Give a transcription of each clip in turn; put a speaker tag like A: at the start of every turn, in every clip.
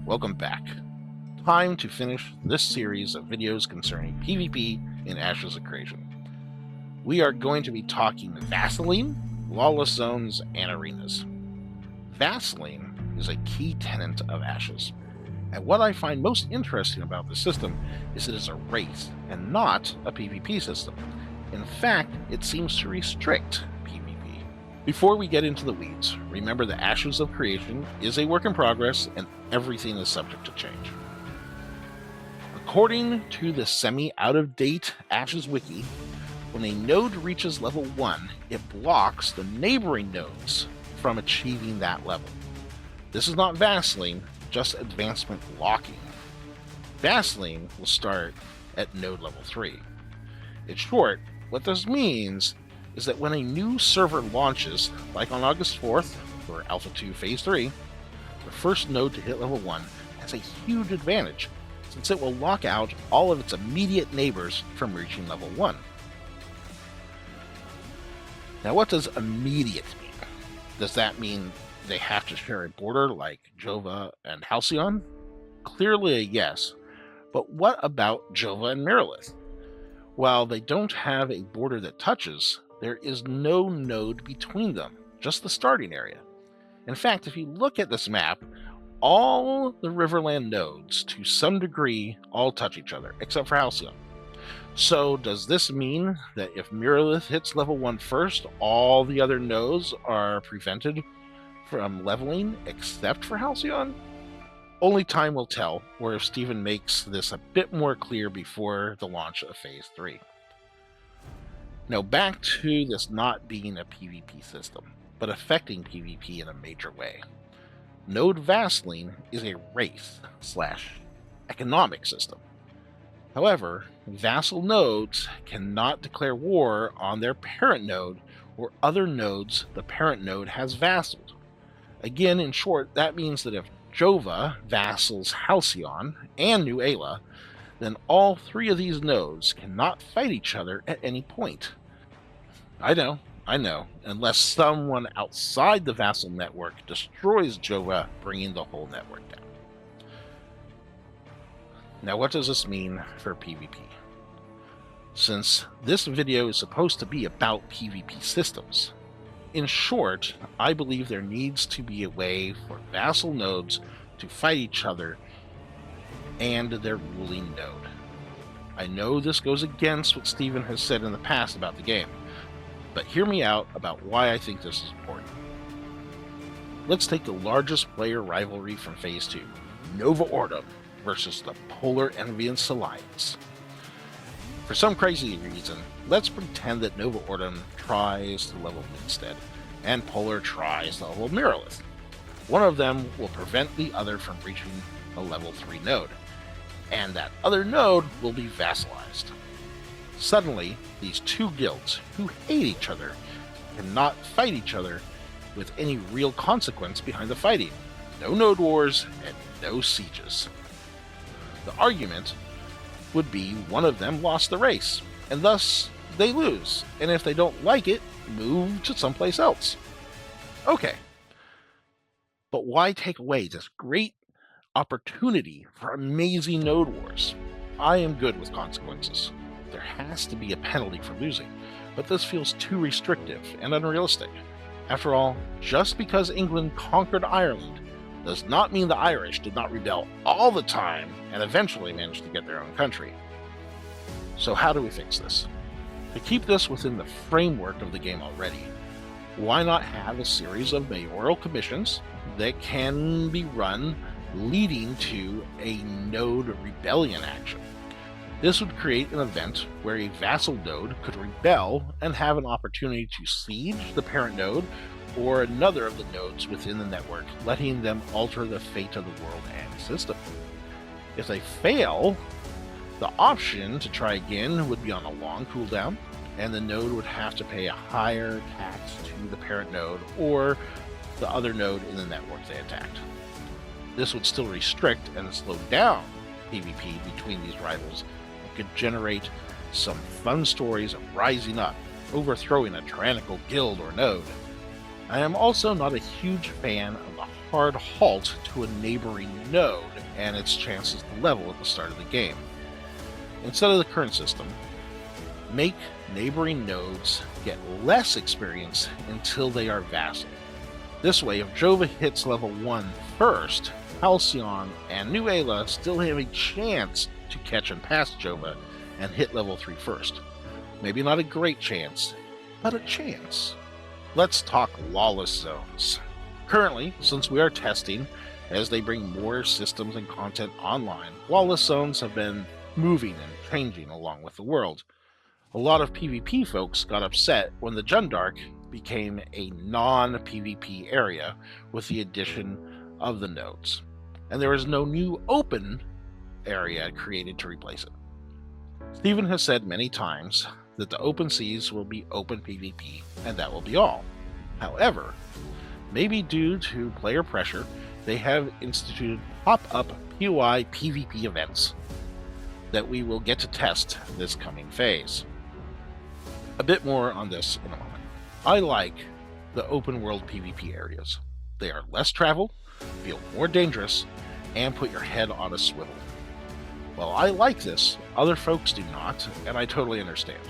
A: welcome back. Time to finish this series of videos concerning PvP in Ashes of Creation. We are going to be talking Vasseling, Lawless Zones, and Arenas. Vasseling is a key tenet of Ashes, and what I find most interesting about the system is it is a race and not a PvP system. In fact, it seems to restrict PvP. Before we get into the weeds, remember that Ashes of Creation is a work in progress and everything is subject to change. According to the semi-out-of-date Ashes wiki, when a node reaches level 1, it blocks the neighboring nodes from achieving that level. This is not Vasseling, just advancement blocking. Vasseling will start at node level 3. In short, what this means is that when a new server launches, like on August 4th for Alpha 2 Phase 3, the first node to hit level 1 has a huge advantage, since it will lock out all of its immediate neighbors from reaching level 1. Now, what does immediate mean? Does that mean they have to share a border like Jova and Halcyon? Clearly a yes, but what about Jova and Miralith? While they don't have a border that touches, there is no node between them, just the starting area. In fact, if you look at this map, all the Riverland nodes, to some degree, all touch each other, except for Halcyon. So does this mean that if Miralith hits level 1 first, all the other nodes are prevented from leveling except for Halcyon? Only time will tell, or if Steven makes this a bit more clear before the launch of Phase 3. Now back to this not being a PvP system, but affecting PvP in a major way. Node Vasseling is a race/economic system. However, vassal nodes cannot declare war on their parent node or other nodes the parent node has vassaled. Again, in short, that means that if Jova vassals Halcyon and New Ayla, then all three of these nodes cannot fight each other at any point. I know, unless someone outside the vassal network destroys Jova, bringing the whole network down. Now, what does this mean for PvP? Since this video is supposed to be about PvP systems, in short, I believe there needs to be a way for vassal nodes to fight each other and their ruling node. I know this goes against what Steven has said in the past about the game, but hear me out about why I think this is important. Let's take the largest player rivalry from Phase 2, Nova Ordo versus the Polar Enviance Alliance. For some crazy reason, let's pretend that Nova Ordo tries to level Winstead, and Polar tries to level Miralith. One of them will prevent the other from reaching a level 3 node, and that other node will be vassalized. Suddenly, these two guilds, who hate each other, cannot fight each other with any real consequence behind the fighting. No node wars and no sieges. The argument would be one of them lost the race, and thus they lose, and if they don't like it, move to someplace else. Okay, but why take away this great opportunity for amazing node wars? I am good with consequences. There has to be a penalty for losing, but this feels too restrictive and unrealistic. After all, just because England conquered Ireland does not mean the Irish did not rebel all the time and eventually managed to get their own country. So how do we fix this? To keep this within the framework of the game already, why not have a series of mayoral commissions that can be run leading to a node rebellion action? This would create an event where a vassal node could rebel and have an opportunity to siege the parent node or another of the nodes within the network, letting them alter the fate of the world and system. If they fail, the option to try again would be on a long cooldown, and the node would have to pay a higher tax to the parent node or the other node in the network they attacked. This would still restrict and slow down PvP between these rivals and could generate some fun stories of rising up, overthrowing a tyrannical guild or node. I am also not a huge fan of the hard halt to a neighboring node and its chances to level at the start of the game. Instead of the current system, make neighboring nodes get less experience until they are Vasseling. This way, if Jova hits level 1 first, Halcyon and New Ayla still have a chance to catch and pass Jova and hit level 3 first. Maybe not a great chance, but a chance. Let's talk lawless zones. Currently, since we are testing, as they bring more systems and content online, lawless zones have been moving and changing along with the world. A lot of PvP folks got upset when the Jundark became a non-PvP area with the addition of the nodes, and there is no new open area created to replace it. Steven has said many times that the open seas will be open PvP, and that will be all. However, maybe due to player pressure, they have instituted pop-up POI PvP events that we will get to test this coming phase. A bit more on this in a moment. I like the open world PvP areas. They are less travel, feel more dangerous, and put your head on a swivel. While I like this, other folks do not, and I totally understand.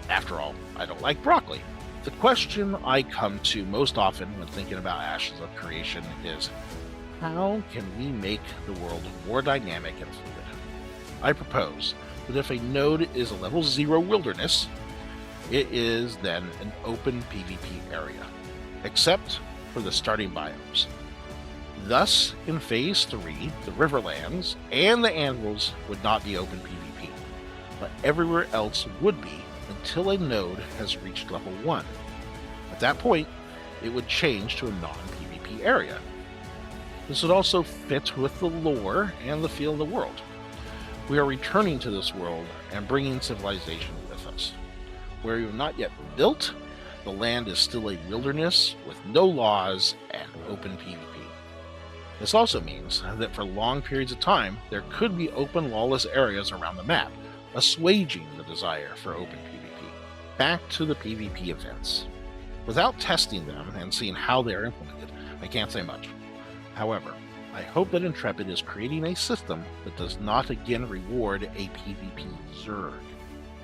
A: After all, I don't like broccoli. The question I come to most often when thinking about Ashes of Creation is, how can we make the world more dynamic and fluid? I propose that if a node is a level 0 wilderness, it is then an open PvP area, except for the starting biomes. Thus, in Phase 3, the Riverlands and the Anvils would not be open PvP, but everywhere else would be until a node has reached level 1. At that point, it would change to a non-PvP area. This would also fit with the lore and the feel of the world. We are returning to this world and bringing civilization with us. Where you have not yet built, the land is still a wilderness with no laws and open PvP. This also means that for long periods of time, there could be open lawless areas around the map, assuaging the desire for open PvP. Back to the PvP events. Without testing them and seeing how they are implemented, I can't say much. However, I hope that Intrepid is creating a system that does not again reward a PvP zerg,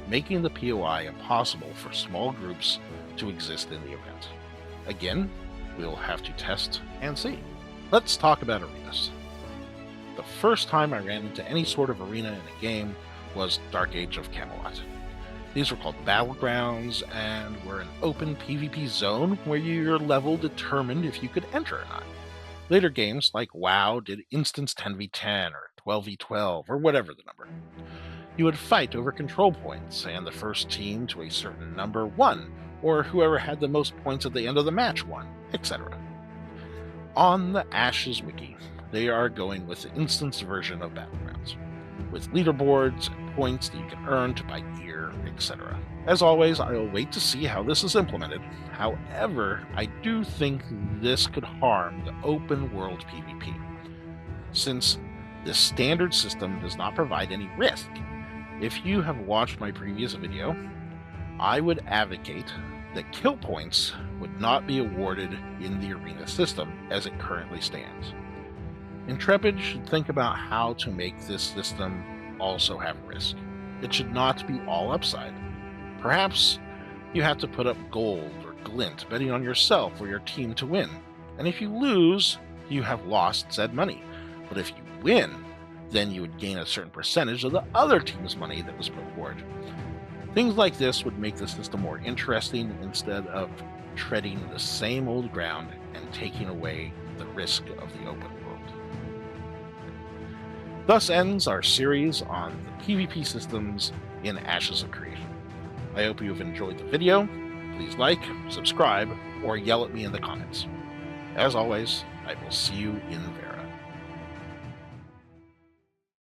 A: making the POI impossible for small groups to exist in the event. Again, we'll have to test and see. Let's talk about arenas. The first time I ran into any sort of arena in a game was Dark Age of Camelot. These were called battlegrounds and were an open PvP zone where your level determined if you could enter or not. Later games like WoW did instance 10v10 or 12v12 or whatever the number. You would fight over control points, and the first team to a certain number won, or whoever had the most points at the end of the match won, etc. On the Ashes wiki, they are going with the instance version of Battlegrounds, with leaderboards and points that you can earn to buy gear, etc. As always, I will wait to see how this is implemented. However, I do think this could harm the open world PvP, since the standard system does not provide any risk. If you have watched my previous video, I would advocate that kill points would not be awarded in the arena system as it currently stands. Intrepid should think about how to make this system also have risk. It should not be all upside. Perhaps you have to put up gold or glint betting on yourself or your team to win, and if you lose, you have lost said money. But if you win, then you would gain a certain percentage of the other team's money that was put forward. Things like this would make the system more interesting instead of treading the same old ground and taking away the risk of the open world. Thus ends our series on the PvP systems in Ashes of Creation. I hope you have enjoyed the video. Please like, subscribe, or yell at me in the comments. As always, I will see you in Vera.